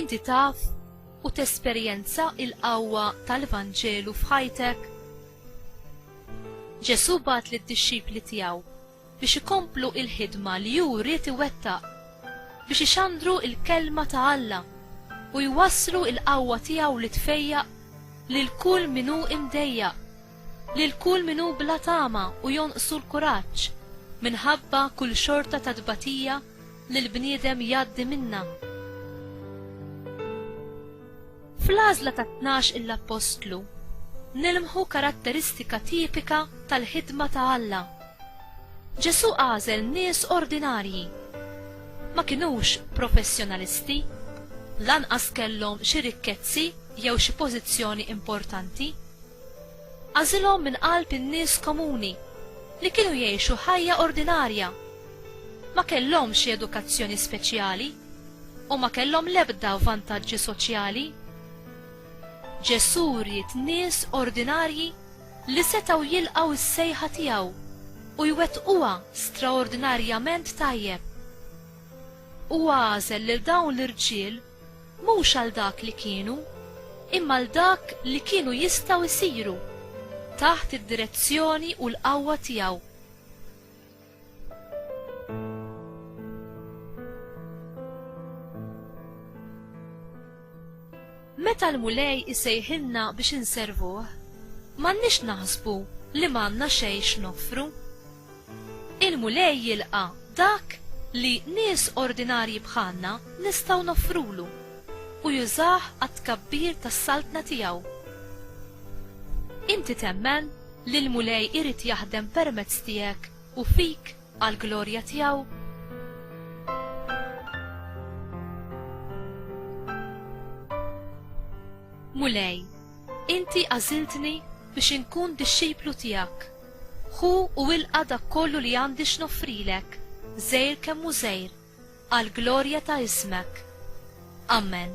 Inti taf u tesperjenza il-qawwa tal-Evanġelu f'ħajtek? Ġesu bat lid-dixxipli tiegħu biex ikomplu il-ħidma li hu ried iwettaq biex ixandru il-kelma ta' Alla u jwasslu il-qawwa tiegħu li tfejjaq lil kull min hu imdejjaq, lil kull min hu bla tama u jonqsu l-kuraġġ minħabba kull xorta ta' tbatija li l-bniedem jgħaddi minnha. Fl-għażla ta' 12 l-Apostlu nilmħu karatteristika tipika tal-ħidma ta' Alla. Ġesu għażel nies ordinarji. Ma kinux professjonalisti, lanqas kellhom xi rikkezzi jew xi pożizzjoni importanti. Għażilhom minn qalb in-nies komuni li kienu jgħixu ħajja ordinarja. Ma kellhom xi edukazzjoni speċjali u ma kellhom l-ebda vantaġġi soċjali. Ġesu ried nies ordinarji li setgħu jilqgħu s-sejħa tiegħu u jwettquha straordinarjament tajjeb. U għażel lil dawn l-irġiel mhux għal dak li kienu, imma għal dak li kienu jistgħu jsiru taħt id-direzzjoni u l-qawwa tiegħu. Meta l-mulej isejħilna biex inservuh, m'għandniex naħsbu li m'għandna xejn x'noffru. Il-mulej jilqa' dak li nies ordinarji bħalna nistgħu noffrulu u jużah għat-tkabbir tas-saltna tiegħu. Inti temmen li l-mulej irid jaħdem permezz tiegħek u fik għall-glorja tiegħu? Mulej, inti għażiltni biex inkun dixxiplu tiegħek. Ħu u ilqa' dak kollu li għandi x'noffrilek, żgħir kemm hu żgħir, għall-glorja ta' ismek. Amen.